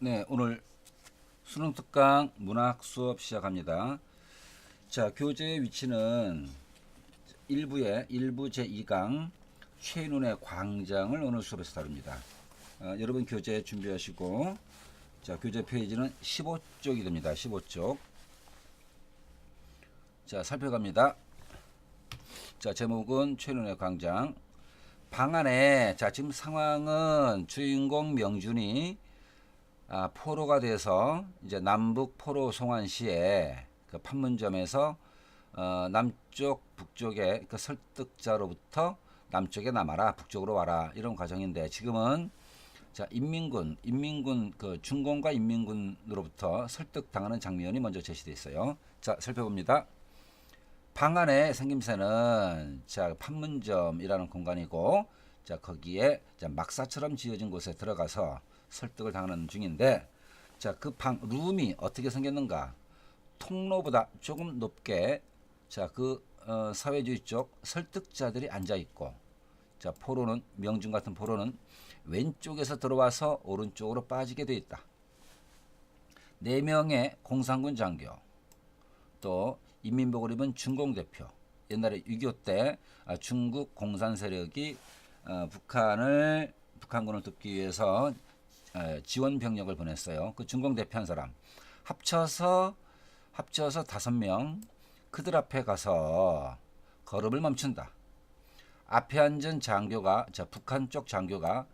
네, 오늘 수능 특강 문학 수업 시작합니다. 자, 교재의 위치는 1부의 1부 제2강 최인훈의 광장을 오늘 수업에서 다룹니다. 여러분 교재 준비하시고, 자, 교재 페이지는 15쪽이 됩니다. 15쪽. 자, 살펴갑니다. 자, 제목은 최인훈의 광장. 방 안에, 자, 지금 상황은 주인공 명준이 포로가 돼서 이제 남북 포로 송환시에 그 판문점에서 남쪽 북쪽의 그 설득자로부터 남쪽에 남아라 북쪽으로 와라 이런 과정인데, 지금은 자 인민군 그 중공과 인민군으로부터 설득당하는 장면이 먼저 제시되어 있어요. 자, 살펴봅니다. 방 안의 생김새는 자 판문점이라는 공간이고, 자 거기에 자 막사처럼 지어진 곳에 들어가서 설득을 당하는 중인데, 자 그 방 룸이 어떻게 생겼는가? 통로보다 조금 높게 자그 사회주의 쪽 설득자들이 앉아 있고, 자 포로는 명중 같은 포로는 왼쪽에서 들어와서 오른쪽으로 빠지게 돼 있다. 4명의 공산군 장교, 또 인민복을 입은 중공 대표. 옛날에 6.25 때 중국 공산 세력이 북한군을 돕기 위해서 지원 병력을 보냈어요. 그 중공 대표 한 사람 합쳐서 5명, 그들 앞에 가서 걸음을 멈춘다. 앞에 앉은 장교가, 자 북한 쪽 장교가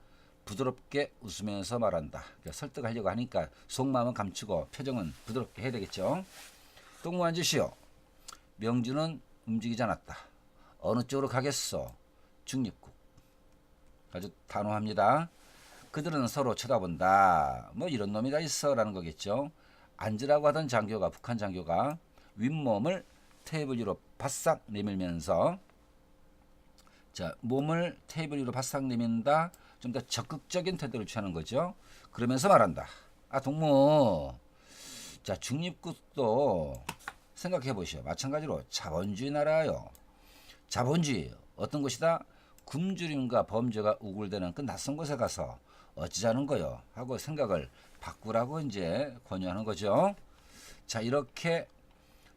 부드럽게 웃으면서 말한다. 그러니까 설득하려고 하니까 속마음은 감추고 표정은 부드럽게 해야 되겠죠. 동무 앉으시오. 명준은 움직이지 않았다. 어느 쪽으로 가겠소? 중립국. 아주 단호합니다. 그들은 서로 쳐다본다. 뭐 이런 놈이 다 있어 라는 거겠죠. 앉으라고 하던 장교가, 북한 장교가 윗몸을 테이블 위로 바싹 내밀면서, 자 몸을 테이블 위로 바싹 내민다. 좀 더 적극적인 태도를 취하는 거죠. 그러면서 말한다. 동무, 자 중립국도 생각해 보시오. 마찬가지로 자본주의 나라요. 자본주의 어떤 것이다? 굶주림과 범죄가 우글대는 그 낯선 곳에 가서 어찌자는 거요 하고 생각을 바꾸라고 이제 권유하는 거죠. 자 이렇게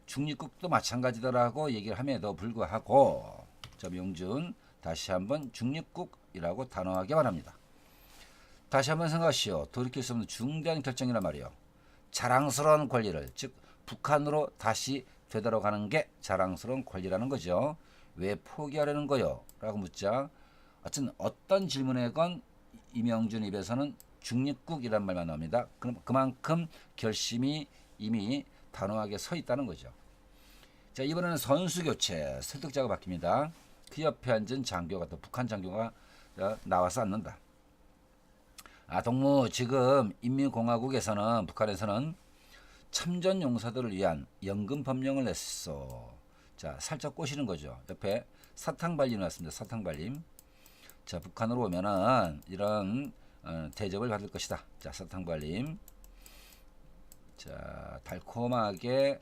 중립국도 마찬가지다라고 얘기를 함에도 불구하고, 저 명준 다시 한번 중립국이라고 단호하게 말합니다. 다시 한번 생각하시오. 돌이킬 수 없는 중대한 결정이란 말이요. 자랑스러운 권리를, 즉 북한으로 다시 되돌아가는 게 자랑스러운 권리라는 거죠. 왜 포기하려는 거요? 라고 묻자, 어떤 질문에건 이명준 입에서는 중립국이란 말만 나옵니다. 그럼 그만큼 결심이 이미 단호하게 서 있다는 거죠. 자 이번에는 선수 교체, 설득자가 바뀝니다. 그 옆에 앉은 장교가, 또 북한 장교가 나와서 앉는다. 동무, 지금 인민공화국에서는, 북한에서는 참전 용사들을 위한 연금 법령을 냈어. 자 살짝 꼬시는 거죠. 옆에 사탕발림 나왔습니다. 사탕발림. 자 북한으로 오면은 이런 대접을 받을 것이다. 자 사탕발림. 자 달콤하게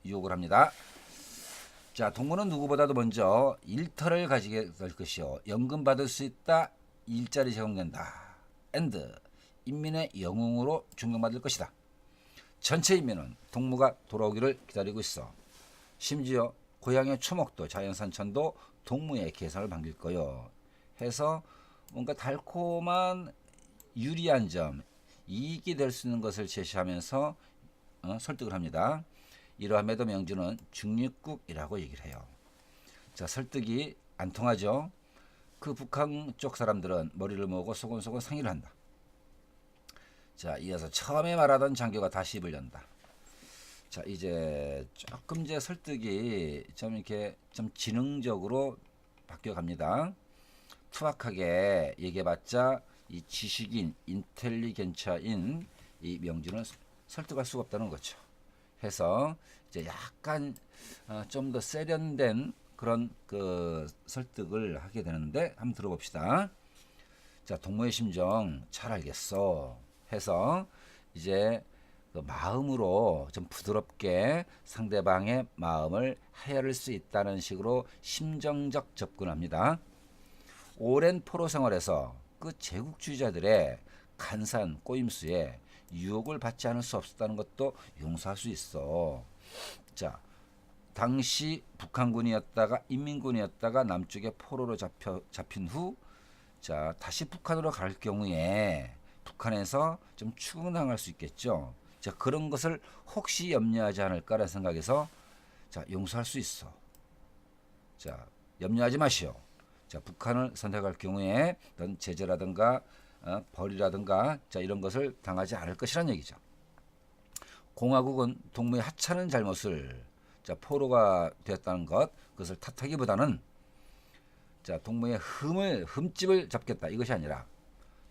유혹을 합니다. 자 동무는 누구보다도 먼저 일터를 가지게 될 것이요, 연금 받을 수 있다, 일자리 제공된다, 앤드 인민의 영웅으로 존경받을 것이다. 전체 인민은 동무가 돌아오기를 기다리고 있어. 심지어 고향의 초목도 자연산천도 동무의 계산을 반길 거요 해서 뭔가 달콤한 유리한 점, 이익이 될 수 있는 것을 제시하면서 설득을 합니다. 이러함에도 명준은 중립국이라고 얘기를 해요. 자 설득이 안 통하죠. 그 북한 쪽 사람들은 머리를 모으고 소곤소곤 상의를 한다. 자 이어서 처음에 말하던 장교가 다시 입을 연다. 자 이제 조금 이제 설득이 좀 이렇게 좀 지능적으로 바뀌어 갑니다. 투박하게 얘기해봤자 이 지식인, 인텔리겐처인 이 명준은 설득할 수가 없다는 거죠. 해서 이제 약간 좀 더 세련된 그런 그 설득을 하게 되는데, 한번 들어봅시다. 자 동무의 심정 잘 알겠어 해서 이제 그 마음으로 좀 부드럽게 상대방의 마음을 헤아릴 수 있다는 식으로 심정적 접근합니다. 오랜 포로 생활에서 그 제국주의자들의 간사한 꼬임수에 유혹을 받지 않을 수 없었다는 것도 용서할 수 있어. 자, 당시 북한군이었다가 인민군이었다가 남쪽에 포로로 잡힌 후, 자, 다시 북한으로 갈 경우에 북한에서 좀 추궁당할 수 있겠죠. 자, 그런 것을 혹시 염려하지 않을까라는 생각에서 자, 용서할 수 있어. 자, 염려하지 마시오. 자, 북한을 선택할 경우에 어떤 제재라든가 벌이라든가 자, 이런 것을 당하지 않을 것이란 얘기죠. 공화국은 동무의 하찮은 잘못을 자, 포로가 되었다는 것, 그것을 탓하기보다는 자, 동무의 흠집을 잡겠다 이것이 아니라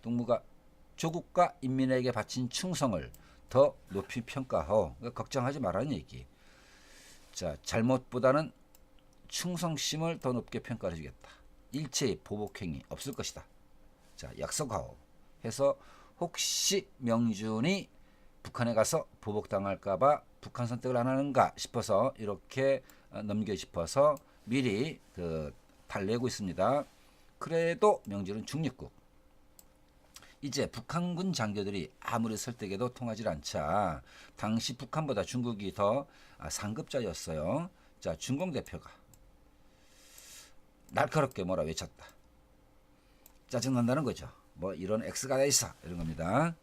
동무가 조국과 인민에게 바친 충성을 더 높이 평가하오. 그러니까 걱정하지 말라는 얘기. 자, 잘못보다는 충성심을 더 높게 평가해 주겠다. 일체의 보복행위 없을 것이다. 자, 약속하오. 해서 혹시 명준이 북한에 가서 보복당할까봐 북한 선택을 안 하는가 싶어서 이렇게 넘겨 짚어서 미리 달래고 있습니다. 그래도 명준은 중립국. 이제 북한군 장교들이 아무리 설득해도 통하지 않자 당시 북한보다 중국이 더 상급자였어요. 자, 중공 대표가 날카롭게 뭐라 외쳤다. 짜증난다는 거죠. 뭐 이런 X가 다 있어 이런 겁니다.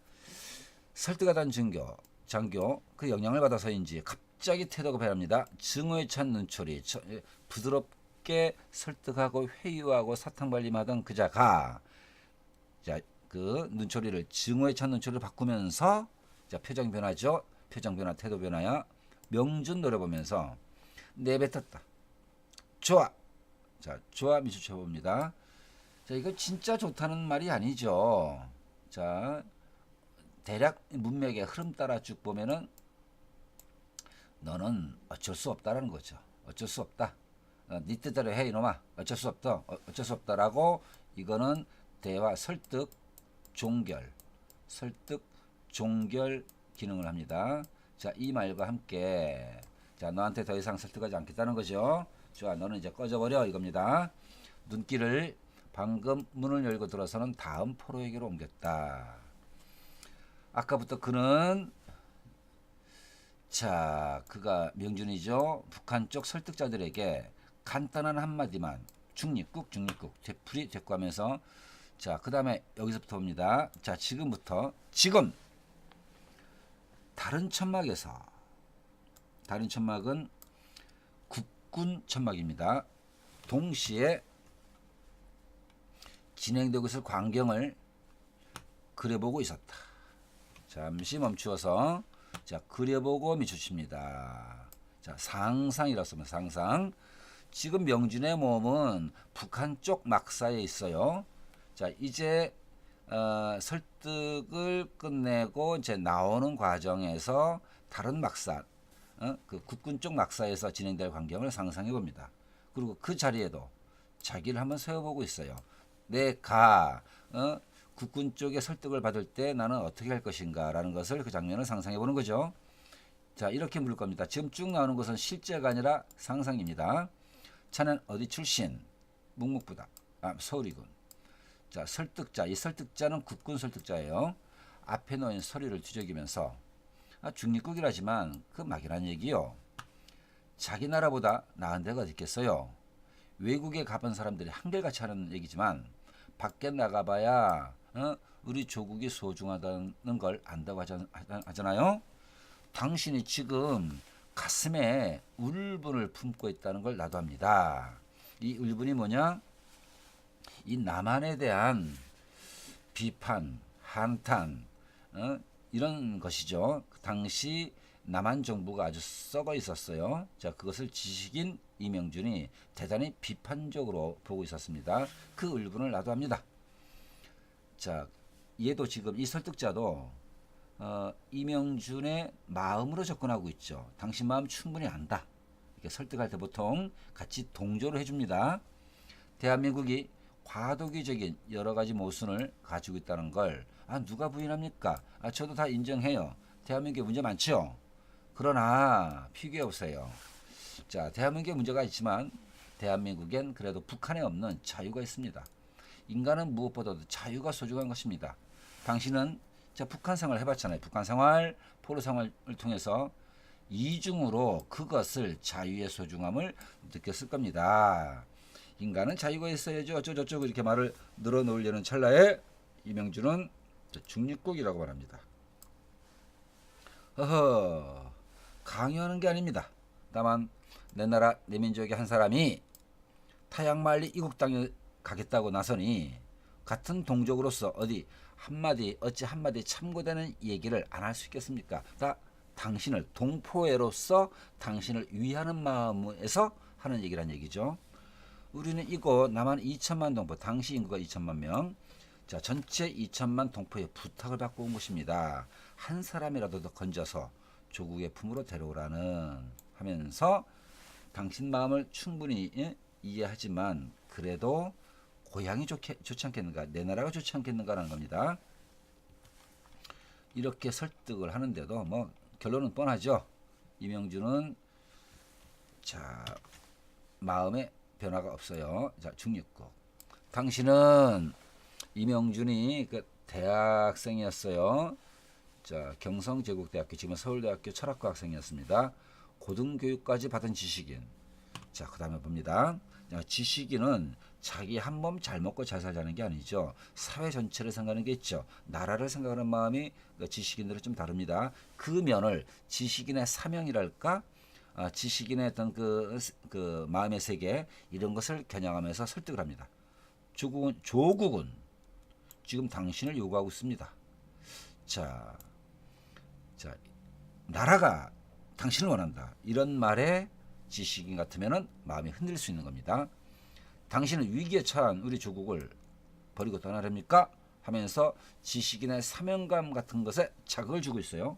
설득하던 장교 그 영향을 받아서인지 갑자기 태도가 변합니다. 증오에 찬 눈초리, 부드럽게 설득하고 회유하고 사탕발림하던 그자가 자, 그 눈초리를 증오에 찬 눈초리를 바꾸면서 자, 표정 변화죠. 표정 변화, 태도 변화야. 명준 노려보면서 내뱉었다. 좋아. 자, 좋아 미소 쳐봅니다. 자, 이거 진짜 좋다는 말이 아니죠. 자, 대략 문맥의 흐름 따라 쭉 보면은 너는 어쩔 수 없다라는 거죠. 어쩔 수 없다. 네 뜻대로 해 이놈아. 어쩔 수 없다. 어쩔 수 없다라고 이거는 대화 설득 종결 기능을 합니다. 자, 이 말과 함께 자, 너한테 더 이상 설득하지 않겠다는 거죠. 좋아, 너는 이제 꺼져버려 이겁니다. 눈길을 방금 문을 열고 들어서는 다음 포로에게로 옮겼다. 아까부터 그는 자, 그가 명준이죠. 북한 쪽 설득자들에게 간단한 한마디만 중립국 되풀이 대꾸하면서 자, 그 다음에 여기서부터 봅니다. 자, 지금 다른 천막은 국군 천막입니다. 동시에 진행되고 있을 광경을 그려보고 있었다. 잠시 멈추어서 자, 그려보고 미주칩니다. 자, 상상이라고 씁니다. 상상. 지금 명준의 몸은 북한 쪽 막사에 있어요. 자, 이제 설득을 끝내고 이제 나오는 과정에서 다른 막사, 그 국군 쪽 막사에서 진행될 광경을 상상해 봅니다. 그리고 그 자리에도 자기를 한번 세워보고 있어요. 내가 국군 쪽에 설득을 받을 때 나는 어떻게 할 것인가 라는 것을 그 장면을 상상해 보는 거죠. 자, 이렇게 물을 겁니다. 지금 쭉 나오는 것은 실제가 아니라 상상입니다. 자는 어디 출신? 묵묵부다. 서울이군. 자, 설득자. 이 설득자는 국군 설득자예요. 앞에 놓인 서류를 뒤적이면서 중립국이라지만 그 막이란 얘기요. 자기 나라보다 나은 데가 어디 있겠어요. 외국에 가본 사람들이 한결같이 하는 얘기지만 밖에 나가봐야 우리 조국이 소중하다는 걸 안다고 하잖아요. 당신이 지금 가슴에 울분을 품고 있다는 걸 나도 압니다. 이 울분이 뭐냐? 이 남한에 대한 비판, 한탄 이런 것이죠. 그 당시 남한 정부가 아주 썩어 있었어요. 자, 그것을 지식인 이명준이 대단히 비판적으로 보고 있었습니다. 그 울분을 나도 합니다. 자, 얘도 지금 이 설득자도 이명준의 마음으로 접근하고 있죠. 당신 마음 충분히 안다. 이렇게 설득할 때 보통 같이 동조를 해줍니다. 대한민국이 과도기적인 여러 가지 모순을 가지고 있다는 걸 누가 부인합니까? 저도 다 인정해요. 대한민국에 문제 많죠. 그러나 피규어 없어요. 자, 대한민국에 문제가 있지만 대한민국엔 그래도 북한에 없는 자유가 있습니다. 인간은 무엇보다도 자유가 소중한 것입니다. 당신은 자 북한 생활 해봤잖아요. 북한 생활, 포로 생활을 통해서 이중으로 그것을 자유의 소중함을 느꼈을 겁니다. 인간은 자유가 있어야죠. 어쩌고저쩌고 이렇게 말을 늘어놓으려는 찰나에 이명준은 중립국이라고 말합니다. 허허, 강요하는 게 아닙니다. 다만 내 나라 내 민족의 한 사람이 타양 만리 이국 땅에 가겠다고 나서니 같은 동족으로서 어찌 한마디 참고되는 얘기를 안 할 수 있겠습니까? 다 당신을 동포애로서 당신을 위하는 마음에서 하는 얘기란 얘기죠. 우리는 이곳 남한 2천만 동포, 당시 인구가 2천만 명, 자 전체 2천만 동포의 부탁을 받고 온 것입니다. 한 사람이라도 더 건져서 조국의 품으로 데려오라는 하면서 당신 마음을 충분히 이해하지만 그래도 고향이 좋지 않겠는가, 내 나라가 좋지 않겠는가라는 겁니다. 이렇게 설득을 하는데도 뭐 결론은 뻔하죠. 이명준은 자 마음의 변화가 없어요. 자 중립국. 당신은 이명준이 그 대학생이었어요. 자 경성제국대학교, 지금 서울대학교 철학과 학생이었습니다. 고등교육까지 받은 지식인. 자 그 다음에 봅니다. 지식인은 자기 한 몸 잘 먹고 잘 살자는 게 아니죠. 사회 전체를 생각하는 게 있죠. 나라를 생각하는 마음이 지식인들은 좀 다릅니다. 그 면을 지식인의 사명이랄까, 지식인의 어떤 그 마음의 세계 이런 것을 겨냥하면서 설득을 합니다. 조국은 지금 당신을 요구하고 있습니다. 자 나라가 당신을 원한다. 이런 말에 지식인 같으면은 마음이 흔들릴 수 있는 겁니다. 당신은 위기에 처한 우리 조국을 버리고 떠나렵니까? 하면서 지식인의 사명감 같은 것에 자극을 주고 있어요.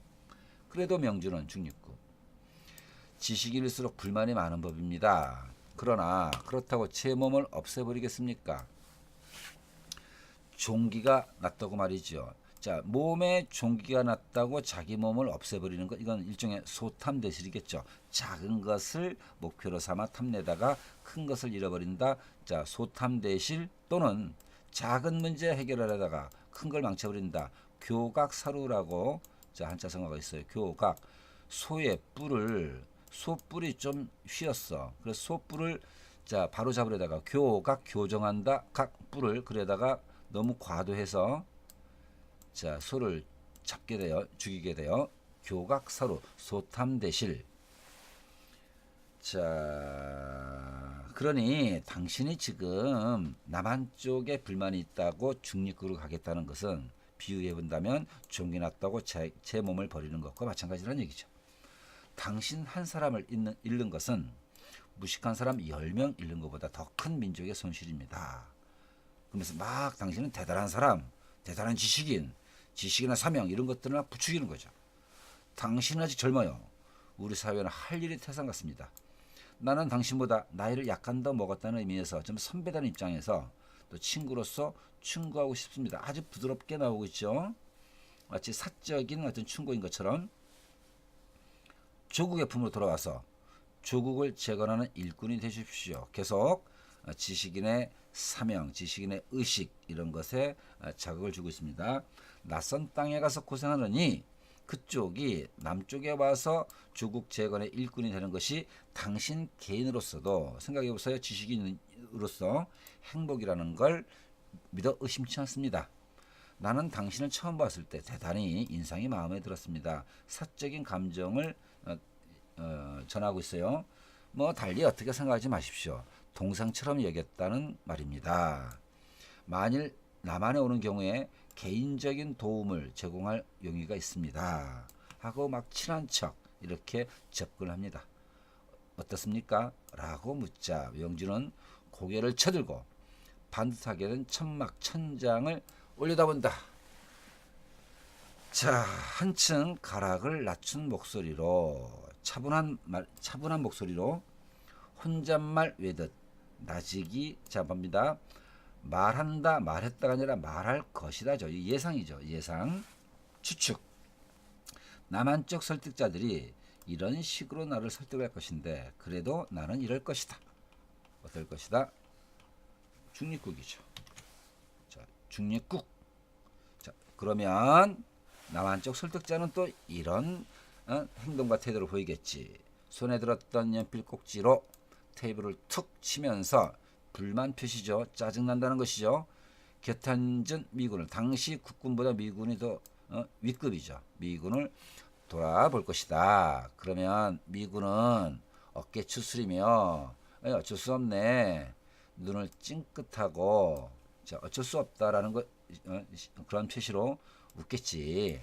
그래도 명준은 중립국. 지식인일수록 불만이 많은 법입니다. 그러나 그렇다고 제 몸을 없애버리겠습니까? 종기가 났다고 말이죠. 자, 몸에 종기가 났다고 자기 몸을 없애버리는 것, 이건 일종의 소탐대실이겠죠. 작은 것을 목표로 삼아 탐내다가 큰 것을 잃어버린다. 자, 소탐대실 또는 작은 문제 해결하려다가 큰 걸 망쳐버린다. 교각사루라고 자 한자성어가 있어요. 교각. 소의 뿔을, 소뿔이 좀 휘었어. 그래서 소뿔을 자 바로 잡으려다가 교각, 교정한다. 각 뿔을 그러다가 너무 과도해서 자 소를 잡게 되어 죽이게 되어 교각사루, 소탐대실. 자 그러니 당신이 지금 남한 쪽에 불만이 있다고 중립국으로 가겠다는 것은 비유해 본다면 종기 났다고 제 몸을 버리는 것과 마찬가지라는 얘기죠. 당신 한 사람을 잃는 것은 무식한 사람 10명 잃는 것보다 더 큰 민족의 손실입니다. 그러면서 막 당신은 대단한 사람, 대단한 지식인의 사명 이런 것들을 막 부추기는 거죠. 당신은 아직 젊어요. 우리 사회는 할 일이 태산 같습니다. 나는 당신보다 나이를 약간 더 먹었다는 의미에서 좀 선배다는 입장에서 또 친구로서 충고하고 싶습니다. 아주 부드럽게 나오고 있죠. 마치 사적인 어떤 충고인 것처럼 조국의 품으로 돌아와서 조국을 재건하는 일꾼이 되십시오. 계속 지식인의 사명, 지식인의 의식 이런 것에 자극을 주고 있습니다. 낯선 땅에 가서 고생하느니 그쪽이 남쪽에 와서 조국 재건의 일꾼이 되는 것이 당신 개인으로서도 생각해 보세요. 지식인으로서 행복이라는 걸 믿어 의심치 않습니다. 나는 당신을 처음 봤을 때 대단히 인상이 마음에 들었습니다. 사적인 감정을 전하고 있어요. 뭐 달리 어떻게 생각하지 마십시오. 동상처럼 여겼다는 말입니다. 만일 남한에 오는 경우에 개인적인 도움을 제공할 용의가 있습니다. 하고 막 친한 척 이렇게 접근을 합니다. 어떻습니까? 라고 묻자 명준은 고개를 쳐들고 반듯하게 된 천막 천장을 올려다본다. 자, 한층 가락을 낮춘 목소리로 차분한 목소리로 혼잣말 외듯 나직이 잡합니다. 말한다, 말했다가 아니라 말할 것이다죠. 예상이죠. 예상, 추측. 남한 쪽 설득자들이 이런 식으로 나를 설득할 것인데 그래도 나는 이럴 것이다. 어떨 것이다? 중립국이죠. 자, 중립국. 자, 그러면 남한쪽 설득자는 또 이런 행동과 태도를 보이겠지. 손에 들었던 연필 꼭지로 테이블을 툭 치면서 불만 표시죠. 짜증난다는 것이죠. 곁에 앉은 미군을, 당시 국군보다 미군이 더 윗급이죠. 미군을 돌아볼 것이다. 그러면 미군은 어깨 추스리며 어쩔 수 없네. 눈을 찡긋하고 자, 어쩔 수 없다라는 것 그런 표시로 웃겠지.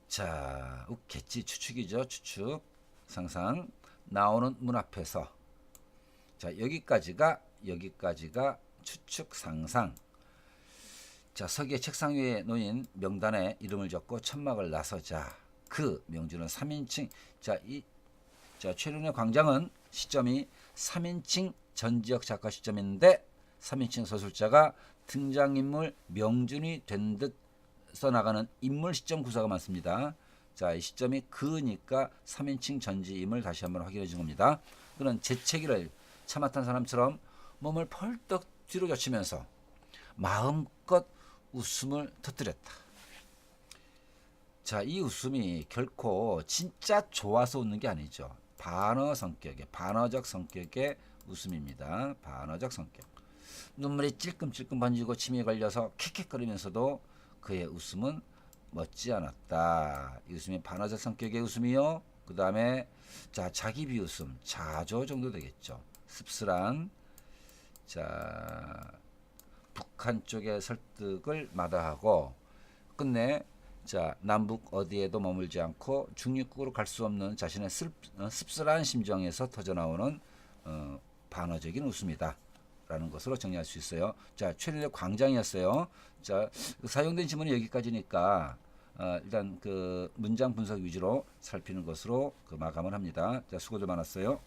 자, 웃겠지. 추측이죠. 추측. 상상. 나오는 문 앞에서. 자, 여기까지가 추측 상상. 자, 서기의 책상 위에 놓인 명단에 이름을 적고 천막을 나서자. 그 명주는 3인칭. 최륜의 광장은 시점이 3인칭 전지역 작가 시점인데 3인칭 서술자가 등장인물 명준이 된 듯 써나가는 인물 시점 구사가 많습니다. 자, 이 시점이 그니까 3인칭 전지임을 다시 한번 확인해 준 겁니다. 그는 재채기를 차 맡은 사람처럼 몸을 펄떡 뒤로 젖히면서 마음껏 웃음을 터뜨렸다. 자, 이 웃음이 결코 진짜 좋아서 웃는 게 아니죠. 반어적 성격의 웃음입니다. 반어적 성격. 눈물이 찔끔찔끔 번지고 침이 걸려서 킥킥거리면서도 그의 웃음은 멋지 않았다. 이 웃음이 반어적 성격의 웃음이요. 그 다음에 자, 자기 비웃음, 자조 정도 되겠죠. 씁쓸한 자, 북한 쪽의 설득을 마다하고 끝내 자, 남북 어디에도 머물지 않고 중립국으로 갈 수 없는 자신의 씁쓸한 심정에서 터져나오는 반어적인 웃음이다 라는 것으로 정리할 수 있어요. 자, 최륜의 광장이었어요. 자, 사용된 지문이 여기까지니까 일단 그 문장 분석 위주로 살피는 것으로 마감을 합니다. 자, 수고들 많았어요.